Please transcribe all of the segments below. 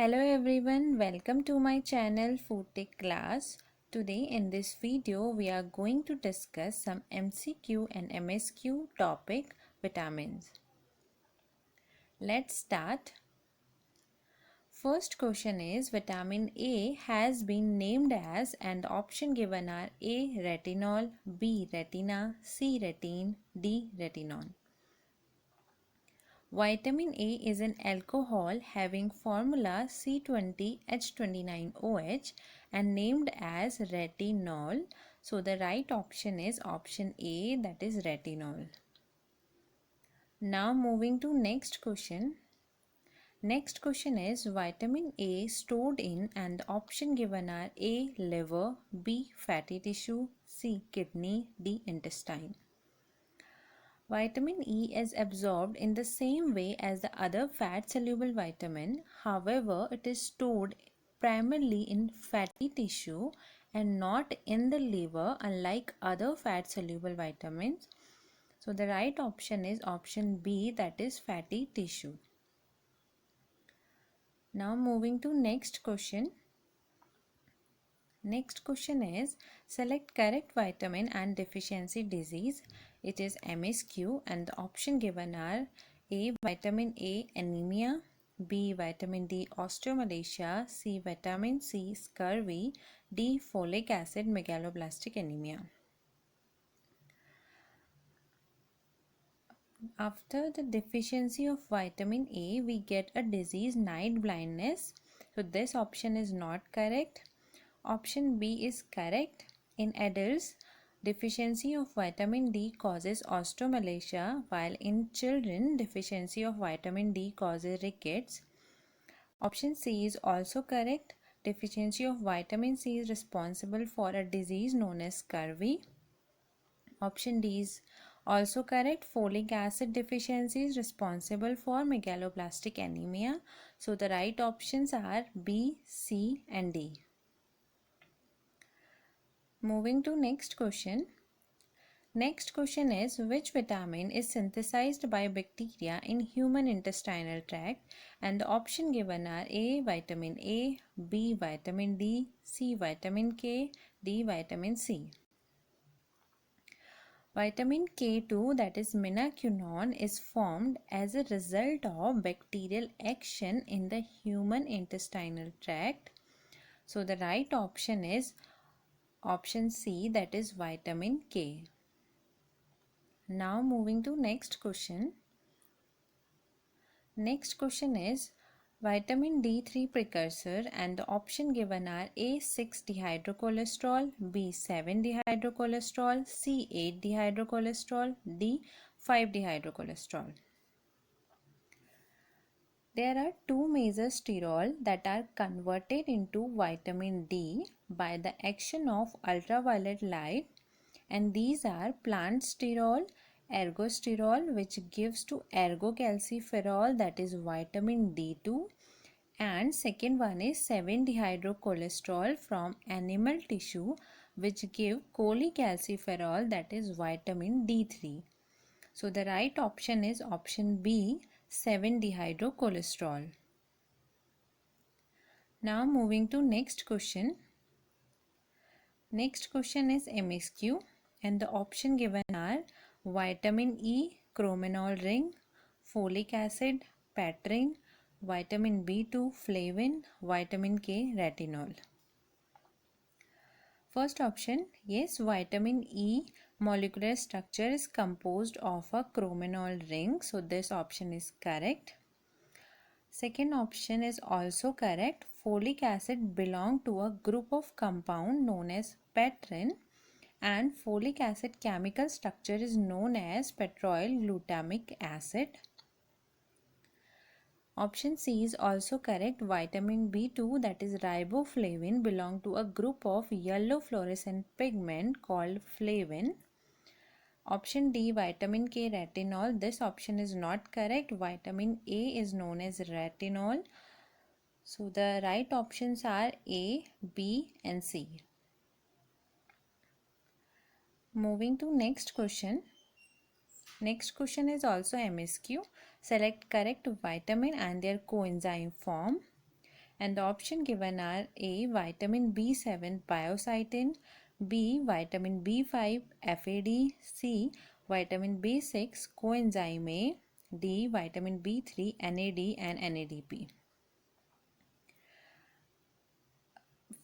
Hello everyone, welcome to my channel Food Tech Class. Today in this video we are going to discuss some MCQ and MSQ topic vitamins. Let's start. First question is vitamin A has been named as, and option given are A. Retinol, B. Retina, C. Retine, D. Retinol. Vitamin A is an alcohol having formula C20H29OH and named as retinol. So the right option is option A, that is retinol. Now moving to next question. Next question is vitamin A stored in, and the option given are A. liver, B. fatty tissue, C. kidney, D. intestine. Vitamin E is absorbed in the same way as the other fat-soluble vitamin. However, it is stored primarily in fatty tissue and not in the liver, unlike other fat-soluble vitamins. So the right option is option B, that is fatty tissue. Now moving to next question. Next question is select correct vitamin and deficiency disease. It is MSQ and the option given are A. Vitamin A anemia, B. Vitamin D osteomalacia, C. Vitamin C scurvy, D. Folic acid megaloblastic anemia. After the deficiency of vitamin A, we get a disease night blindness. So this option is not correct. Option B is correct. In adults, deficiency of vitamin D causes osteomalacia, while in children, deficiency of vitamin D causes rickets. Option C is also correct. Deficiency of vitamin C is responsible for a disease known as scurvy. Option D is also correct. Folic acid deficiency is responsible for megaloblastic anemia. So the right options are B, C and D. Moving to next question. Next question is which vitamin is synthesized by bacteria in human intestinal tract, and the option given are A. Vitamin A, B. Vitamin D, C. Vitamin K, D. Vitamin C. Vitamin K2, that is minaquinone, is formed as a result of bacterial action in the human intestinal tract. So the right option is option C, that is vitamin K. Now moving to next question. Next question is vitamin D3 precursor, and the option given are A. 6-dehydrocholesterol, B. 7-dehydrocholesterol, C. 8-dehydrocholesterol, D. 5-dehydrocholesterol. There are two major sterols that are converted into vitamin D by the action of ultraviolet light, and these are plant sterol, ergosterol, which gives to ergocalciferol, that is vitamin D2, and second one is 7-dehydrocholesterol from animal tissue, which give cholecalciferol, that is vitamin D3. So the right option is option B, 7-dehydrocholesterol. Now moving to next question. Next question is MSQ, and the option given are vitamin E chrominol ring, folic acid patrin, vitamin B2 flavin, vitamin K retinol. First option, yes, vitamin E molecular structure is composed of a chrominol ring, so this option is correct. Second option is also correct. Folic acid belong to a group of compound known as patrin, and folic acid chemical structure is known as petroyl glutamic acid. Option C is also correct. Vitamin B2, that is riboflavin, belong to a group of yellow fluorescent pigment called flavin. Option D, vitamin K retinol, this option is not correct. Vitamin A is known as retinol. So the right options are A, B and C. Moving to next question. Next question is also MSQ. Select correct vitamin and their coenzyme form. And the option given are A. Vitamin B7 biocytin, B. Vitamin B5 FAD, C. Vitamin B6 coenzyme A, D. Vitamin B3 NAD and NADP.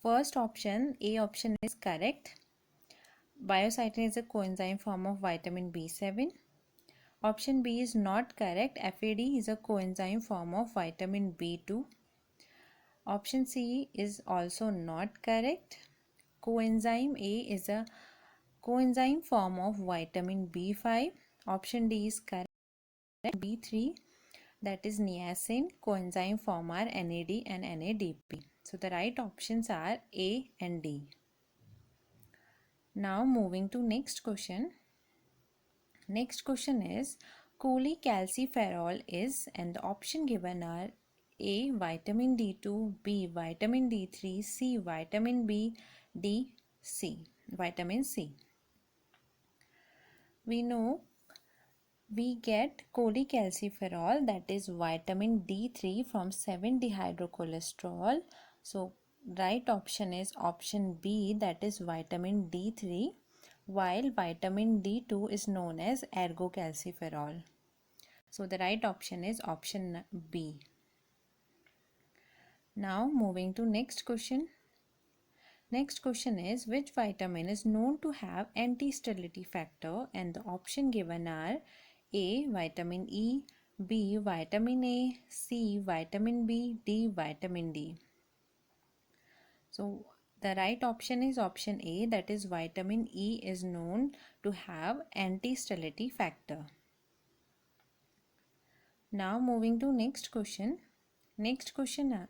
First option, A option is correct. Biocytin is a coenzyme form of vitamin B7. Option B is not correct. FAD is a coenzyme form of vitamin B2. Option C is also not correct. Coenzyme A is a coenzyme form of vitamin B5. Option D is correct. B3, that is niacin, coenzyme form are NAD and NADP. So the right options are A and D. Now moving to next question. Next question is cholecalciferol is, and the option given are A. Vitamin D2, B. Vitamin D3, C. Vitamin B, D, C. Vitamin C. We know we get cholecalciferol, that is vitamin D3, from 7-dehydrocholesterol. So right option is option B, that is vitamin D3, while vitamin D2 is known as ergocalciferol. So the right option is option B. Now moving to next question. Next question is, which vitamin is known to have anti-sterility factor? And the option given are A. Vitamin E, B. Vitamin A, C. Vitamin B, D. Vitamin D. So the right option is option A, that is vitamin E is known to have anti-sterility factor. Now moving to next question. Next question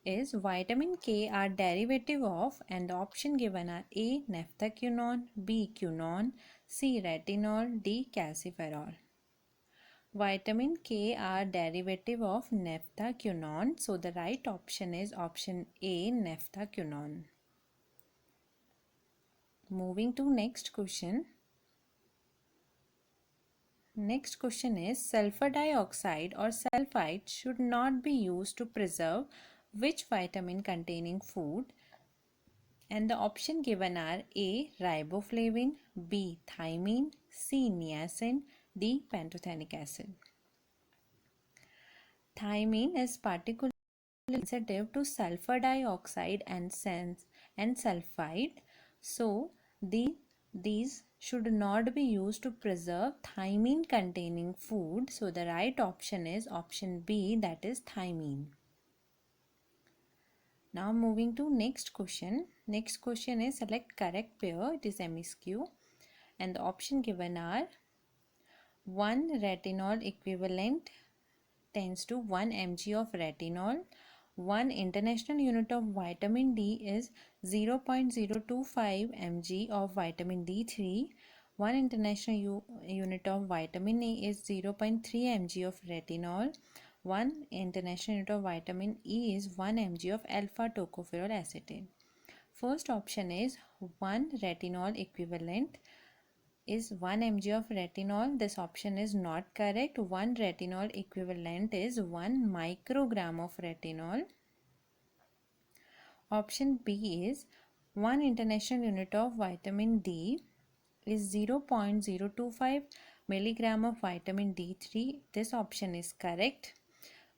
is, vitamin K are derivative of, and the option given are A. Naphthaquinone, B. Quinone, C. Retinol, D. Calciferol. Vitamin K are derivative of naphthaquinone, so the right option is option A. Naphthaquinone. Moving to next question. Next question is, sulfur dioxide or sulfite should not be used to preserve which vitamin containing food? And the option given are A. Riboflavin, B. Thymine, C. Niacin, D. Pantothenic acid. Thymine is particularly sensitive to sulfur dioxide and sulfide. So these should not be used to preserve thymine containing food. So the right option is option B, that is thymine. Now moving to next question. Next question is, select correct pair. It is MSQ. And the option given are 1 retinol equivalent tends to 1 mg of retinol. 1 international unit of vitamin D is 0.025 mg of vitamin D3. 1 international unit of vitamin A is 0.3 mg of retinol. 1 international unit of vitamin E is 1 mg of alpha tocopherol acetate. First option is 1 retinol equivalent is 1 mg of retinol. This option is not correct. 1 retinol equivalent is 1 microgram of retinol. Option B is 1 international unit of vitamin D is 0.025 milligram of vitamin D3. This option is correct.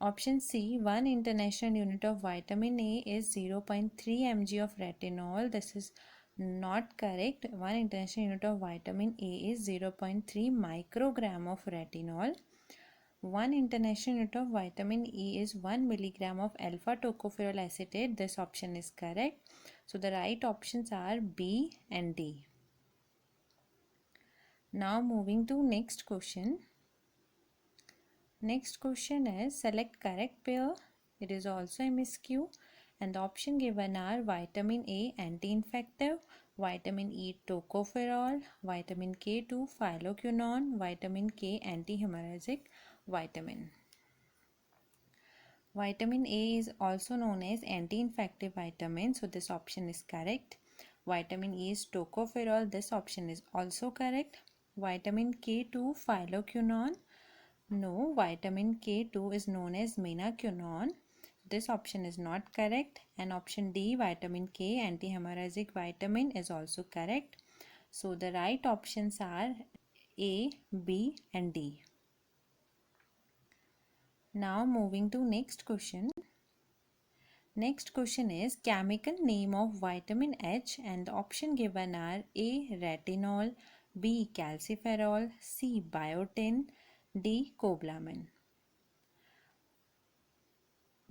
Option C, 1 international unit of vitamin A is 0.3 mg of retinol. This is not correct. 1 international unit of vitamin A is 0.3 microgram of retinol. 1 international unit of vitamin E is 1 milligram of alpha tocopherol acetate. This option is correct. So the right options are B and D. Now moving to next question. Next question is, select correct pair. It is also MSQ, and the option given are vitamin A anti-infective, vitamin E tocopherol, vitamin K2 phylloquinone, vitamin K anti-hemorrhagic vitamin. Vitamin A is also known as anti-infective vitamin, so this option is correct. Vitamin E is tocopherol. This option is also correct. Vitamin K2 phylloquinone. No, vitamin K2 is known as menaquinone. this option is not correct. And option D, vitamin K, anti-hemorrhagic vitamin, is also correct. So the right options are A, B and D. Now moving to next question. Next question is chemical name of vitamin H, and the option given are A, retinol, B, calciferol, C, biotin, D, cobalamin.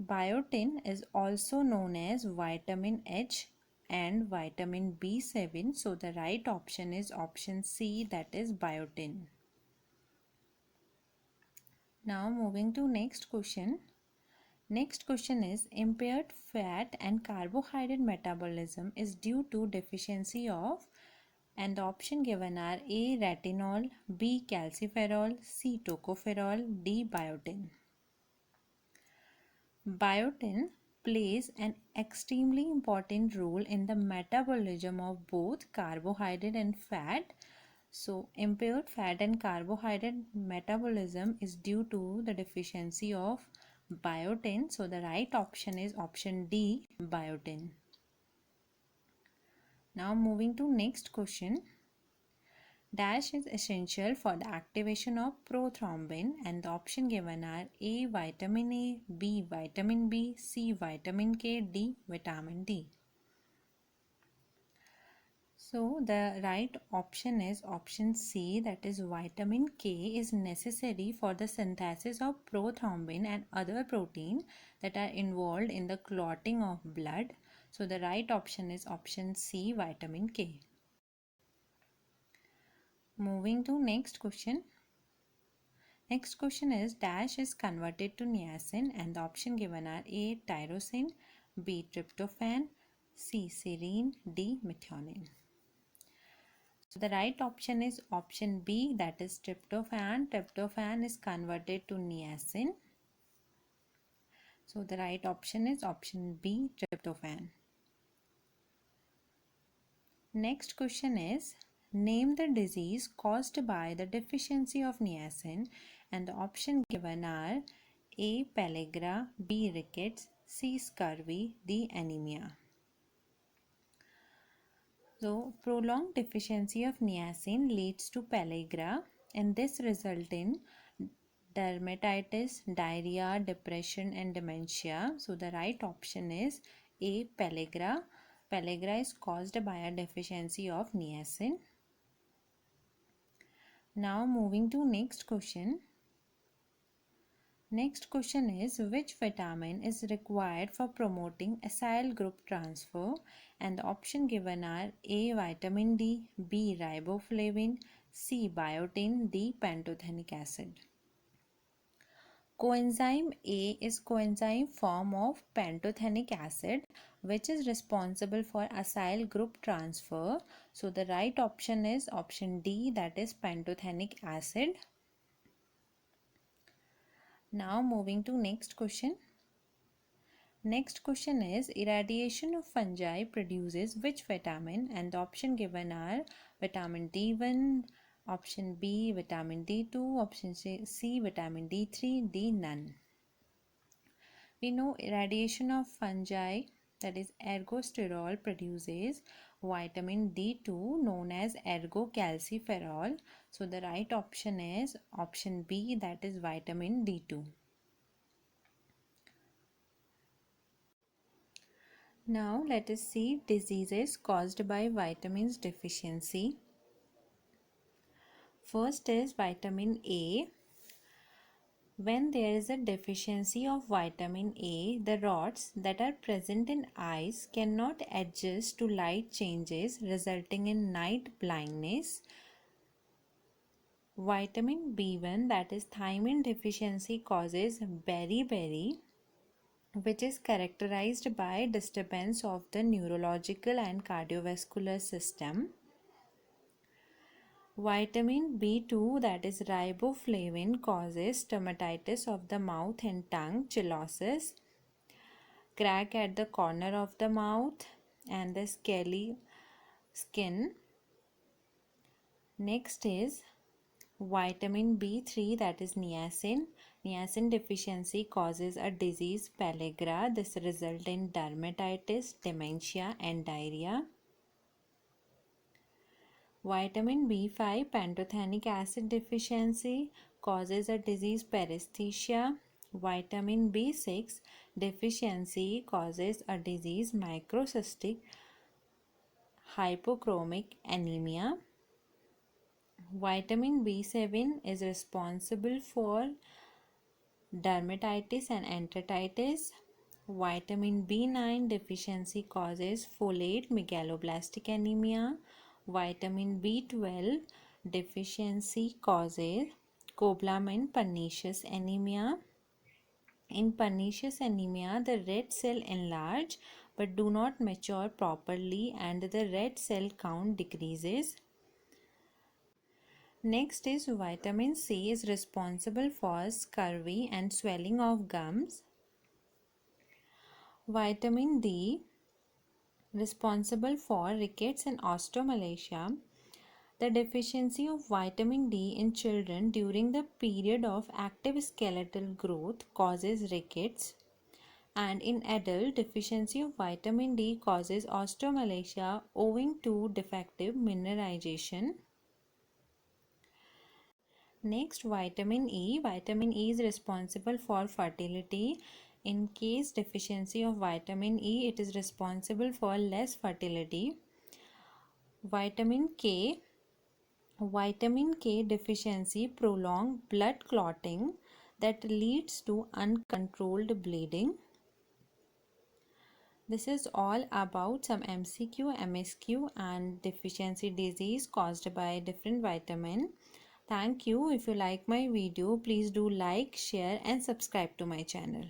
Biotin is also known as vitamin H and vitamin B7, so the right option is option C, that is biotin. Now moving to next question. Next question is impaired fat and carbohydrate metabolism is due to deficiency of, and the option given are A, retinol, B, calciferol, C, tocopherol, D, biotin. Biotin plays an extremely important role in the metabolism of both carbohydrate and fat. So, impaired fat and carbohydrate metabolism is due to the deficiency of biotin. So, the right option is option D, biotin. Now, moving to next question. Dash is essential for the activation of prothrombin, and the option given are A, vitamin A, B, vitamin B, C, vitamin K, D, vitamin D. So the right option is option C, that is vitamin K is necessary for the synthesis of prothrombin and other protein that are involved in the clotting of blood. So the right option is option C, vitamin K. Moving to next question. Next question is dash is converted to niacin, and the option given are A, tyrosine, B, tryptophan, C, serine, D, methionine. So the right option is option B, that is tryptophan. Tryptophan is converted to niacin. So the right option is option B, tryptophan. Next question is name the disease caused by the deficiency of niacin, and the option given are A, pellagra, B, rickets, C, scurvy, D, anemia. So prolonged deficiency of niacin leads to pellagra, and this results in dermatitis, diarrhea, depression and dementia. So the right option is A, pellagra. Pellagra is caused by a deficiency of niacin. Now moving to next question. Next question is which vitamin is required for promoting acyl group transfer, and the option given are A, vitamin D, B, riboflavin, C, biotin, D, pantothenic acid. Coenzyme A is coenzyme form of pantothenic acid which is responsible for acyl group transfer. So the right option is option D, that is pantothenic acid. Now moving to next question. Next question is irradiation of fungi produces which vitamin, and the option given are vitamin D1, option B vitamin D2, option C vitamin D3, D none. We know irradiation of fungi, that is ergosterol, produces vitamin D2 known as ergocalciferol. So the right option is option B, that is vitamin D2. Now let us see diseases caused by vitamins deficiency. First is vitamin A. When there is a deficiency of vitamin A, the rods that are present in eyes cannot adjust to light changes, resulting in night blindness. Vitamin B1, that is thiamine deficiency, causes beriberi, which is characterized by disturbance of the neurological and cardiovascular system. Vitamin B2, that is riboflavin, causes stomatitis of the mouth and tongue, cheilosis, crack at the corner of the mouth and the scaly skin. Next is vitamin B3, that is niacin. Niacin deficiency causes a disease pellagra. This results in dermatitis, dementia, and diarrhea. Vitamin B5 pantothenic acid deficiency causes a disease paresthesia. Vitamin B6 deficiency causes a disease microcystic hypochromic anemia. Vitamin B7 is responsible for dermatitis and enteritis. Vitamin B9 deficiency causes folate megaloblastic anemia. Vitamin B12 deficiency causes cobalamin pernicious anemia. In pernicious anemia, the red cell enlarge but do not mature properly and the red cell count decreases. Next is vitamin C is responsible for scurvy and swelling of gums. Vitamin D responsible for rickets and osteomalacia. The deficiency of vitamin D in children during the period of active skeletal growth causes rickets, and in adult, deficiency of vitamin D causes osteomalacia owing to defective mineralization. Next, vitamin E. Vitamin E is responsible for fertility. In case deficiency of vitamin E, it is responsible for less fertility. Vitamin K. Vitamin K deficiency prolongs blood clotting that leads to uncontrolled bleeding. This is all about some MCQ, MSQ and deficiency disease caused by different vitamin. Thank you. If you like my video, please do like, share and subscribe to my channel.